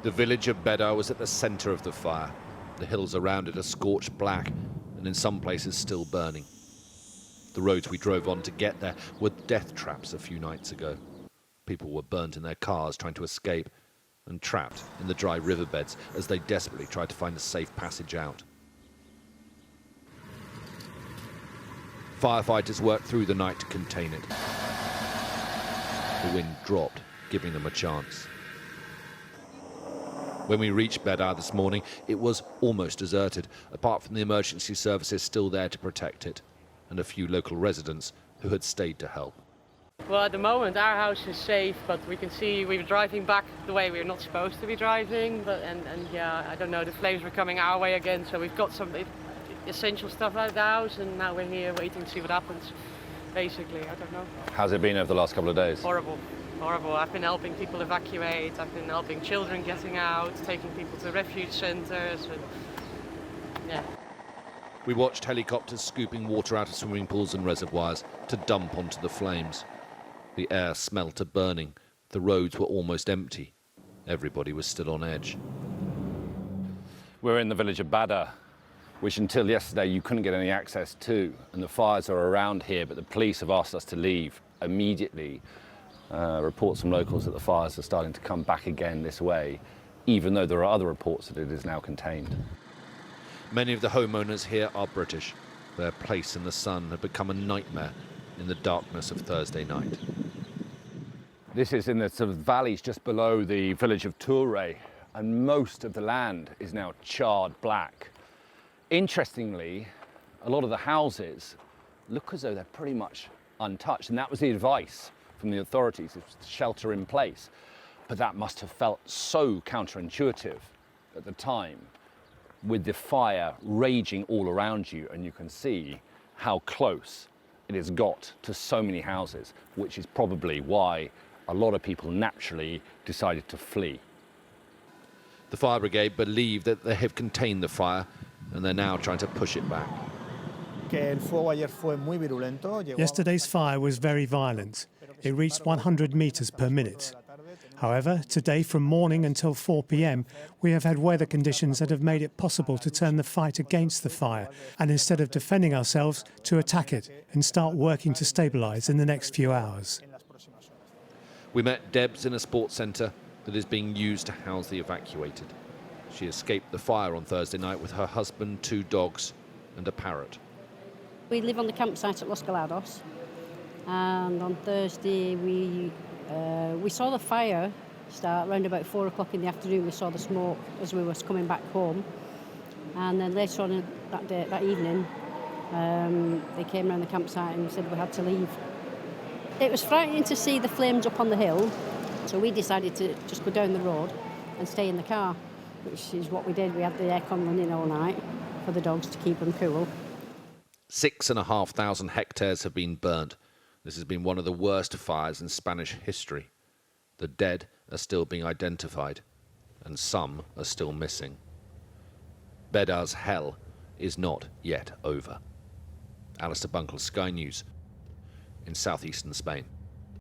The village of Bedar was at the centre of the fire. The hills around it are scorched black and in some places still burning. The roads we drove on to get there were death traps a few nights ago. People were burnt in their cars trying to escape and trapped in the dry riverbeds as they desperately tried to find a safe passage out. Firefighters worked through the night to contain it. The wind dropped, giving them a chance. When we reached Bedar this morning, it was almost deserted, apart from the emergency services still there to protect it, and a few local residents who had stayed to help. Well, at the moment our house is safe, but we can see we were driving back the way we're not supposed to be driving. And yeah, I don't know, the flames were coming our way again, so we've got some essential stuff out of the house, and now we're here waiting to see what happens. Basically, I don't know. How's it been over the last couple of days? Horrible. Horrible. I've been helping people evacuate, I've been helping children getting out, taking people to refuge centres, and yeah. We watched helicopters scooping water out of swimming pools and reservoirs to dump onto the flames. The air smelt of burning. The roads were almost empty. Everybody was still on edge. We're in the village of Bedar, which until yesterday you couldn't get any access to, and the fires are around here, but the police have asked us to leave immediately. Reports from locals that the fires are starting to come back again this way, even though there are other reports that it is now contained. Many of the homeowners here are British. Their place in the sun had become a nightmare in the darkness of Thursday night. This is in the sort of valleys just below the village of Toure, and most of the land is now charred black. Interestingly, a lot of the houses look as though they're pretty much untouched, and that was the advice from the authorities, is shelter in place. But that must have felt so counterintuitive at the time, with the fire raging all around you, and you can see how close it has got to so many houses, which is probably why a lot of people naturally decided to flee. The fire brigade believe that they have contained the fire, and they're now trying to push it back. Yesterday's fire was very violent. It reached 100 meters per minute. However, today from morning until 4 p.m, we have had weather conditions that have made it possible to turn the fight against the fire, and instead of defending ourselves, to attack it and start working to stabilise in the next few hours. We met Debs in a sports centre that is being used to house the evacuated. She escaped the fire on Thursday night with her husband, 2 dogs and a parrot. We live on the campsite at Los Galados, and on Thursday we saw the fire start around about 4 o'clock in the afternoon. We saw the smoke as we were coming back home, and then later on that evening they came around the campsite and said we had to leave. It was frightening to see the flames up on the hill, so we decided to just go down the road and stay in the car, which is what we did. We had the aircon running all night for the dogs to keep them cool. 6,500 hectares have been burnt. This has been one of the worst fires in Spanish history. The dead are still being identified, and some are still missing. Bedar's hell is not yet over. Alistair Bunkle, Sky News, in southeastern Spain.